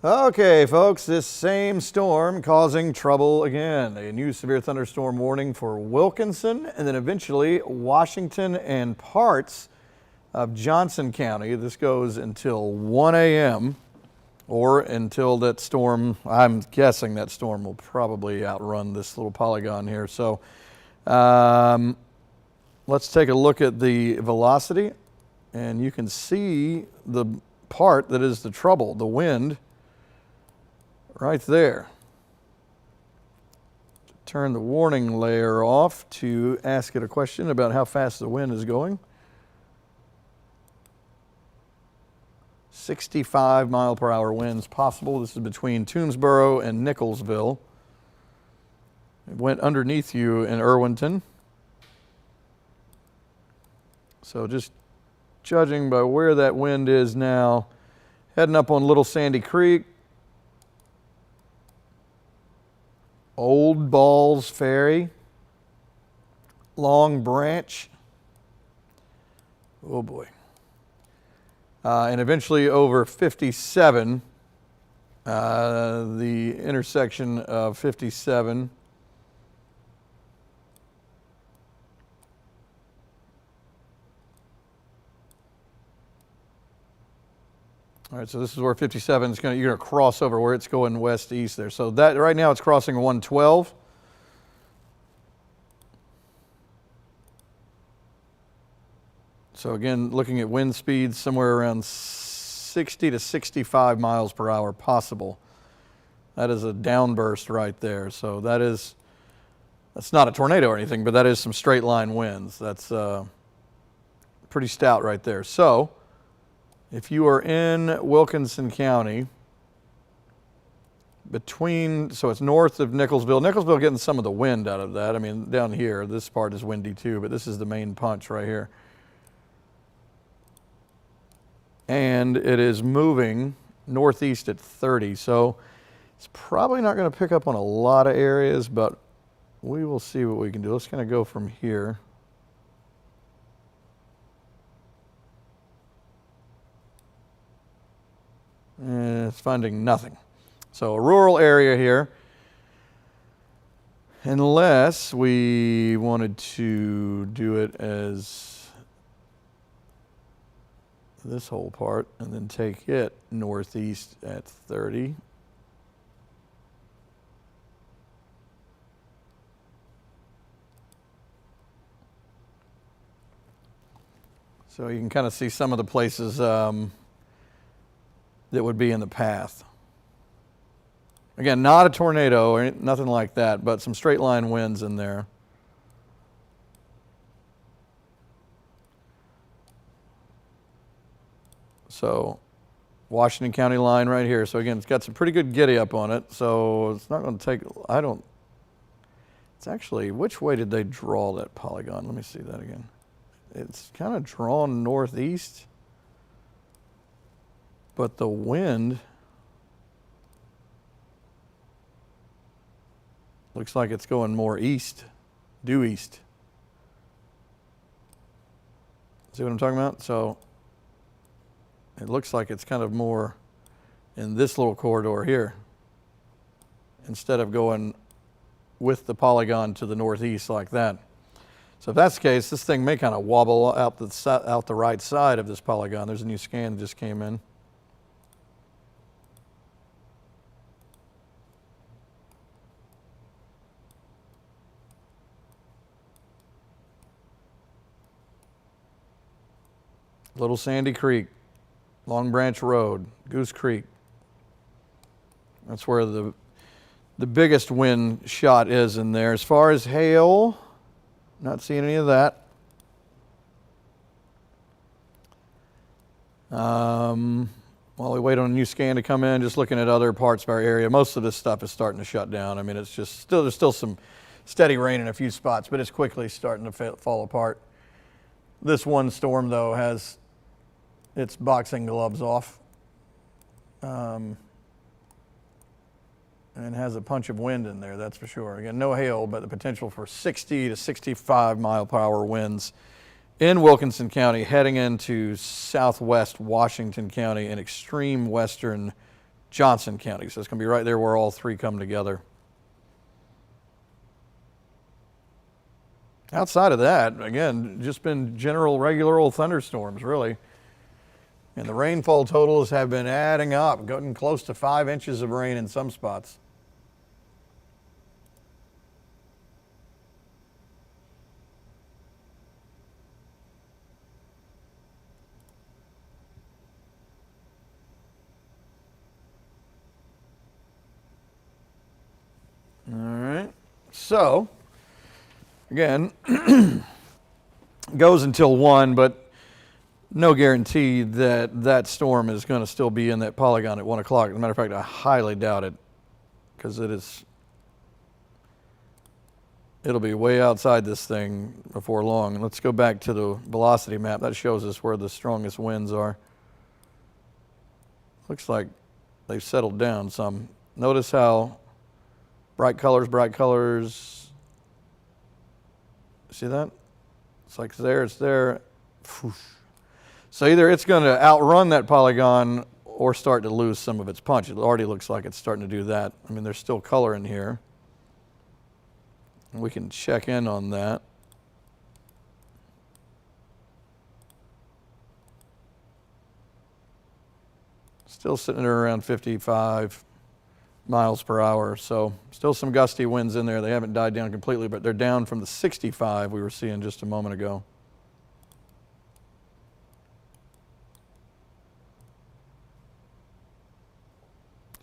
Okay, folks, this same storm causing trouble again. A new severe thunderstorm warning for Wilkinson and then eventually Washington and parts of Johnson County. This goes until 1 a.m. or until that storm, I'm guessing that storm will probably outrun this little polygon here. So let's take a look at the velocity, and you can see the part that is the trouble, the wind, right there. Turn the warning layer off to ask it a question about how fast the wind is going. 65 mile per hour winds possible. This is between Toomsboro and Nicholsville. It went underneath you in Irwinton. So just judging by where that wind is now, heading up on Little Sandy Creek, Old Balls Ferry, Long Branch, oh boy, and eventually over 57, the intersection of 57. All right, so this is where 57 is you're going to cross over where it's going west-east there. So that right now it's crossing 112. So again, looking at wind speeds somewhere around 60 to 65 miles per hour possible. That is a downburst right there. So that's not a tornado or anything, but that is some straight line winds. That's pretty stout right there. So if you are in Wilkinson County, so it's north of Nicholsville. Nicholsville getting some of the wind out of that. I mean, down here, this part is windy too, but this is the main punch right here. And it is moving northeast at 30. So it's probably not going to pick up on a lot of areas, but we will see what we can do. Let's kind of go from here. It's finding nothing. So a rural area here, unless we wanted to do it as this whole part and then take it northeast at 30. So you can kind of see some of the places that would be in the path. Again, not a tornado or nothing like that, but some straight line winds in there. So Washington County line right here. So again, it's got some pretty good giddy up on it. So it's not going to take, it's actually, which way did they draw that polygon? Let me see that again. It's kind of drawn northeast, but the wind looks like it's going more east, due east. See what I'm talking about? So it looks like it's kind of more in this little corridor here instead of going with the polygon to the northeast like that. So if that's the case, this thing may kind of wobble out the right side of this polygon. There's a new scan that just came in. Little Sandy Creek, Long Branch Road, Goose Creek. That's where the biggest wind shot is in there. As far as hail, not seeing any of that. While we wait on a new scan to come in, just looking at other parts of our area, most of this stuff is starting to shut down. I mean, it's just there's still some steady rain in a few spots, but it's quickly starting to fall apart. This one storm, though, has its boxing gloves off and has a punch of wind in there, that's for sure. Again, no hail, but the potential for 60 to 65 mile per hour winds in Wilkinson County heading into southwest Washington County and extreme western Johnson County. So it's going to be right there where all three come together. Outside of that, again, just been general regular old thunderstorms, really. And the rainfall totals have been adding up, getting close to 5 inches of rain in some spots. All right, so again, goes until 1, but no guarantee that that storm is going to still be in that polygon at 1 o'clock. As a matter of fact, I highly doubt it, because it'll be way outside this thing before long. Let's go back to the velocity map. That shows us where the strongest winds are. Looks like they've settled down some. Notice how bright colors. See that? It's like it's there. So either it's going to outrun that polygon or start to lose some of its punch. It already looks like it's starting to do that. I mean, there's still color in here. We can check in on that. Still sitting at around 55 miles per hour. So still some gusty winds in there. They haven't died down completely, but they're down from the 65 we were seeing just a moment ago.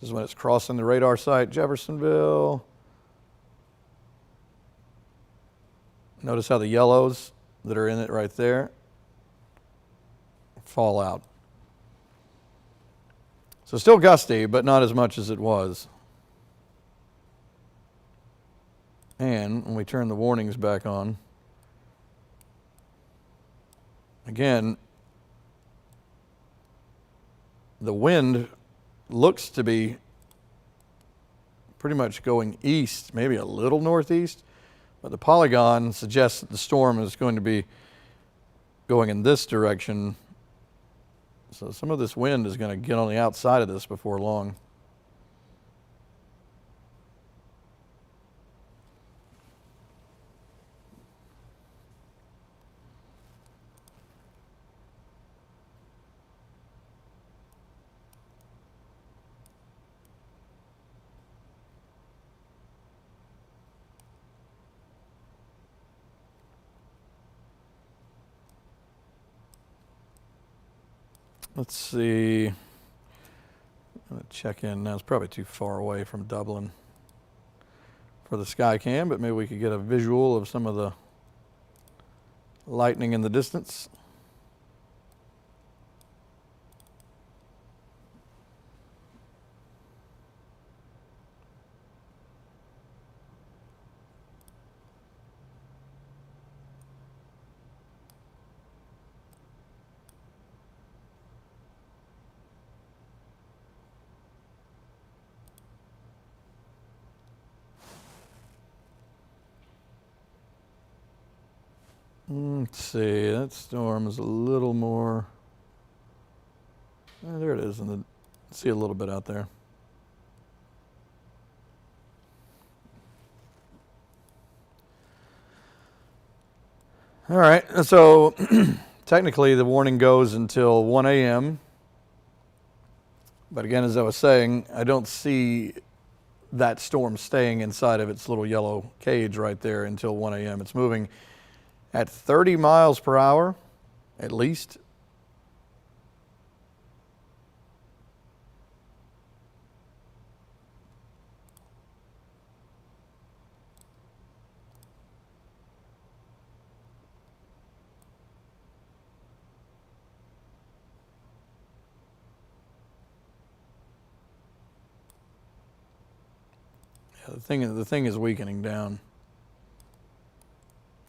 This is when it's crossing the radar site, Jeffersonville. Notice how the yellows that are in it right there fall out. So still gusty, but not as much as it was. And when we turn the warnings back on, again, the wind looks to be pretty much going east, maybe a little northeast, but the polygon suggests that the storm is going to be going in this direction. So some of this wind is going to get on the outside of this before long. Let's see. I'm going to check in now. It's probably too far away from Dublin for the Skycam, but maybe we could get a visual of some of the lightning in the distance. Let's see, that storm is a little more, there it is, see a little bit out there. All right, so technically the warning goes until 1 a.m. But again, as I was saying, I don't see that storm staying inside of its little yellow cage right there until 1 a.m. It's moving at 30 miles per hour, at least. Yeah, the thing is weakening down.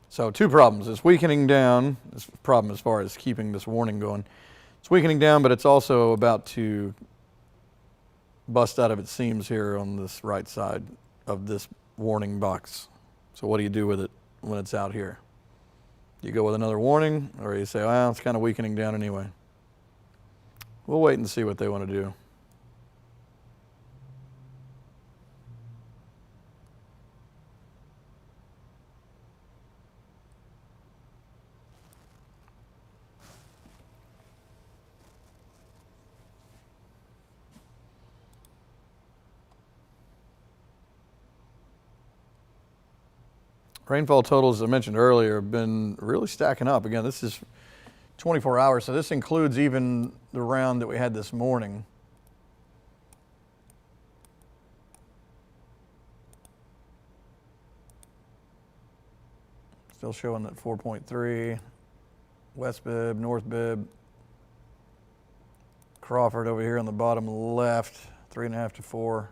So two problems. It's weakening down. This problem as far as keeping this warning going. It's weakening down, but it's also about to bust out of its seams here on this right side of this warning box. So what do you do with it when it's out here? You go with another warning, or you say, well, it's kind of weakening down anyway. We'll wait and see what they want to do. Rainfall totals, as I mentioned earlier, have been really stacking up. Again, this is 24 hours, so this includes even the round that we had this morning. Still showing that 4.3, West Bib, North Bib, Crawford over here on the bottom left, 3.5 to 4.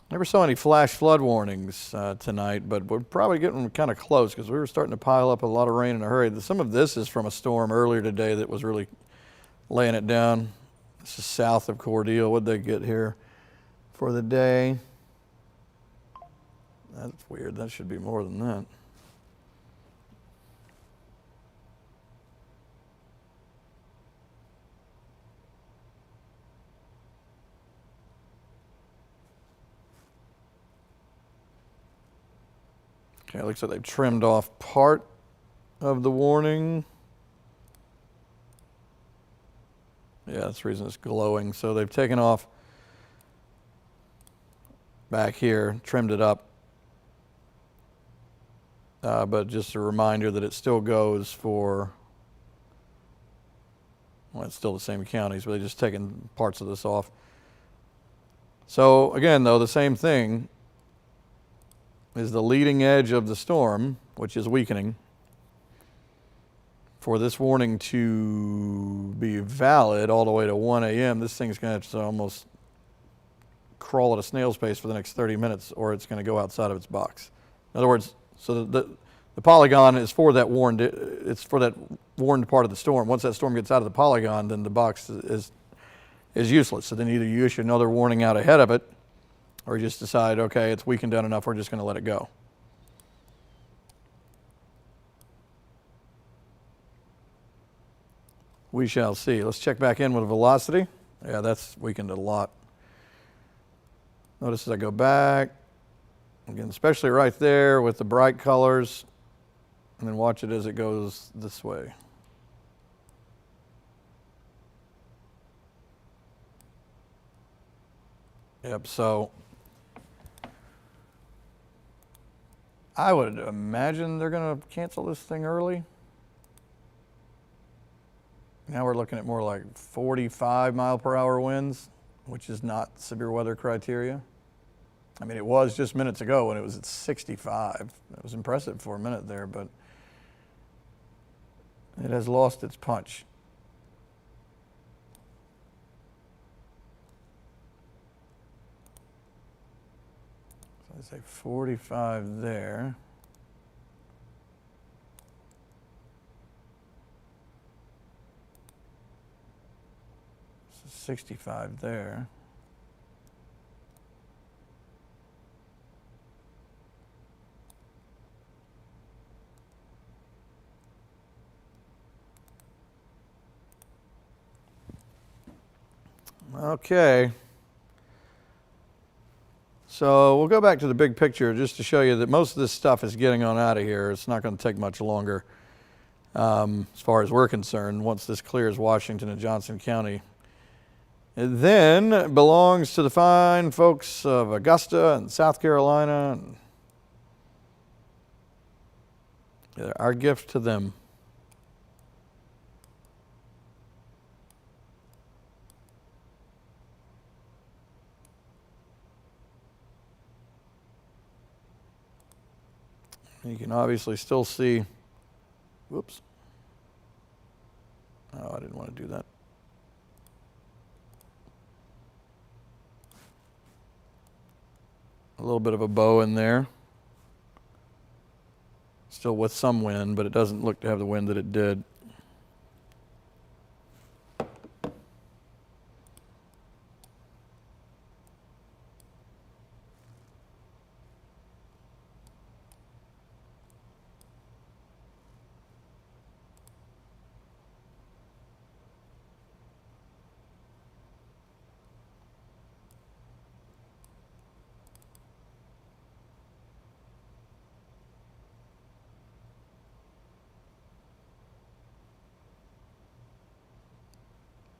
Never saw any flash flood warnings tonight, but we're probably getting kind of close because we were starting to pile up a lot of rain in a hurry. Some of this is from a storm earlier today that was really laying it down. This is south of Cordele. What'd they get here for the day? That's weird. That should be more than that. Okay, it looks like they've trimmed off part of the warning. Yeah, that's the reason it's glowing. So they've taken off back here, trimmed it up. But just a reminder that it still goes for, well, it's still the same counties, but they're just taking parts of this off. So again, though, the same thing is the leading edge of the storm, which is weakening. For this warning to be valid all the way to 1 a.m., this thing's going to have to almost crawl at a snail's pace for the next 30 minutes, or it's going to go outside of its box. In other words, so the polygon is for that warned. It's for that warned part of the storm. Once that storm gets out of the polygon, then the box is useless. So then either you issue another warning out ahead of it, or you just decide, okay, it's weakened down enough, we're just going to let it go. We shall see. Let's check back in with velocity. Yeah, that's weakened a lot. Notice as I go back, again, especially right there with the bright colors, and then watch it as it goes this way. Yep, so I would imagine they're going to cancel this thing early. Now we're looking at more like 45 mile per hour winds, which is not severe weather criteria. I mean, it was just minutes ago when it was at 65. It was impressive for a minute there, but it has lost its punch. So I say 45 there. 65 there. Okay. So we'll go back to the big picture just to show you that most of this stuff is getting on out of here. It's not going to take much longer as far as we're concerned once this clears Washington and Johnson County. It then belongs to the fine folks of Augusta and South Carolina. And our gift to them. You can obviously still see, whoops. Oh, I didn't want to do that. A little bit of a bow in there. Still with some wind, but it doesn't look to have the wind that it did.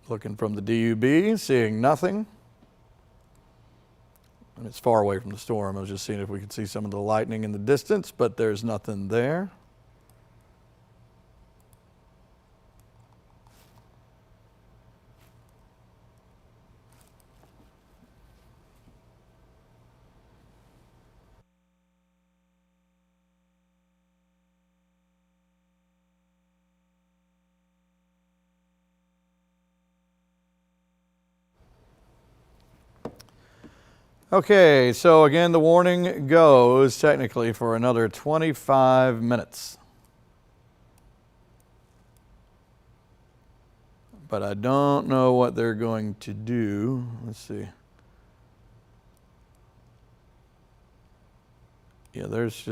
Looking from the DUB, seeing nothing. And it's far away from the storm. I was just seeing if we could see some of the lightning in the distance, but there's nothing there. Okay, so again, the warning goes technically for another 25 minutes. But I don't know what they're going to do. Let's see. Yeah, there's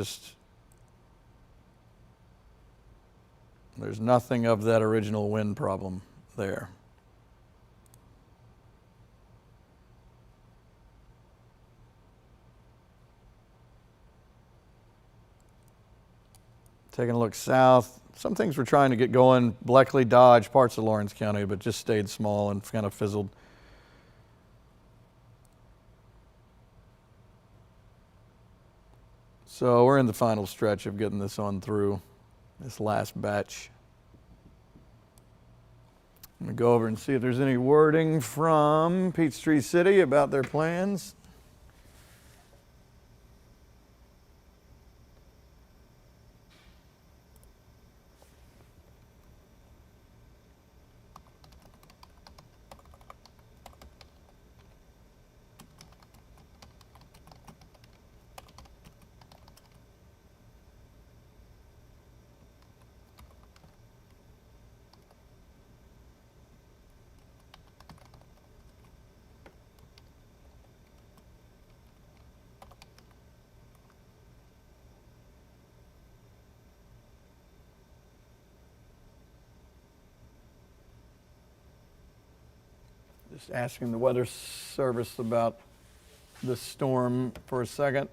nothing of that original wind problem there. Taking a look south, some things were trying to get going. Bleckley, Dodge, parts of Lawrence County, but just stayed small and kind of fizzled. So we're in the final stretch of getting this on through this last batch. I'm going to go over and see if there's any wording from Peachtree City about their plans. Just asking the Weather Service about this storm for a second.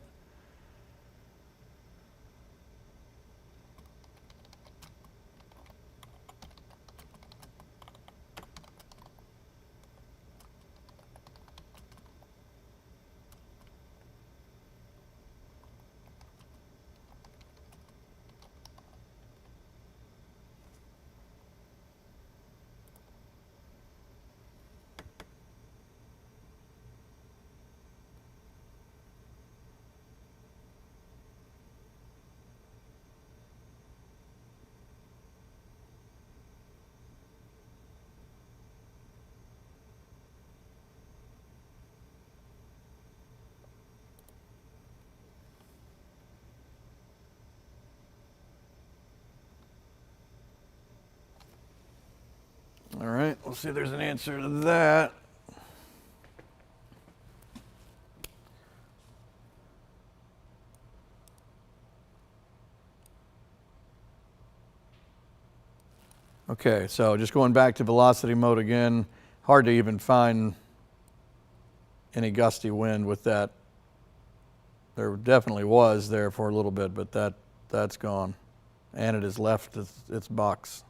All right, we'll see if there's an answer to that. Okay, so just going back to velocity mode again, hard to even find any gusty wind with that. There definitely was there for a little bit, but that's gone. And it has left its box.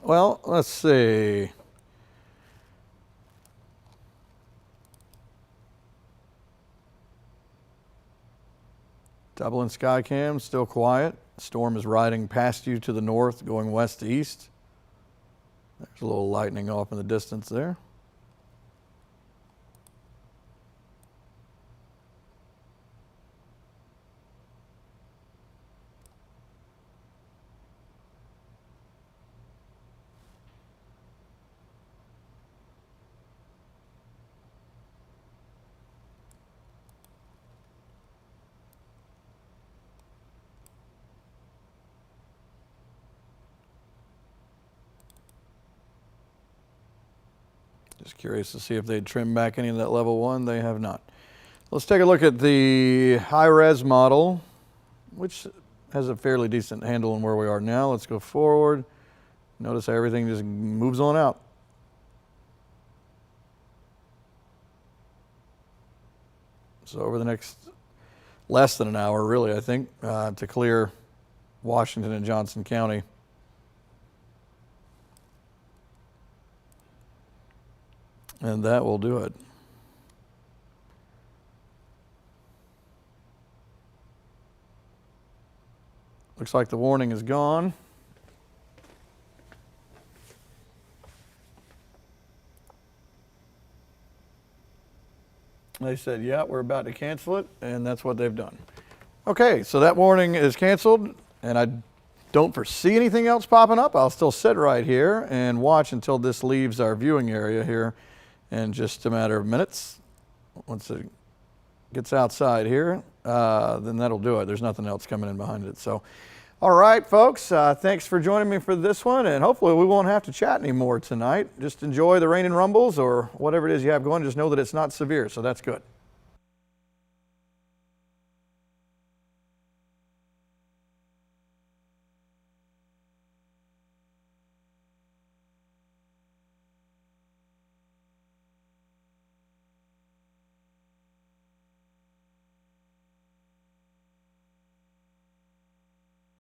Well, let's see. Dublin Skycam, still quiet. Storm is riding past you to the north, going west to east. There's a little lightning off in the distance there. Just curious to see if they'd trim back any of that level 1. They have not. Let's take a look at the high-res model, which has a fairly decent handle on where we are now. Let's go forward. Notice how everything just moves on out. So over the next less than an hour, really, I think, to clear Washington and Johnson County. And that will do it. Looks like the warning is gone. They said, yeah, we're about to cancel it, and that's what they've done. Okay, so that warning is canceled, and I don't foresee anything else popping up. I'll still sit right here and watch until this leaves our viewing area here in just a matter of minutes. Once it gets outside here, then that'll do it. There's nothing else coming in behind it. So, all right, folks, thanks for joining me for this one, and hopefully we won't have to chat anymore tonight. Just enjoy the rain and rumbles or whatever it is you have going. Just know that it's not severe, so that's good.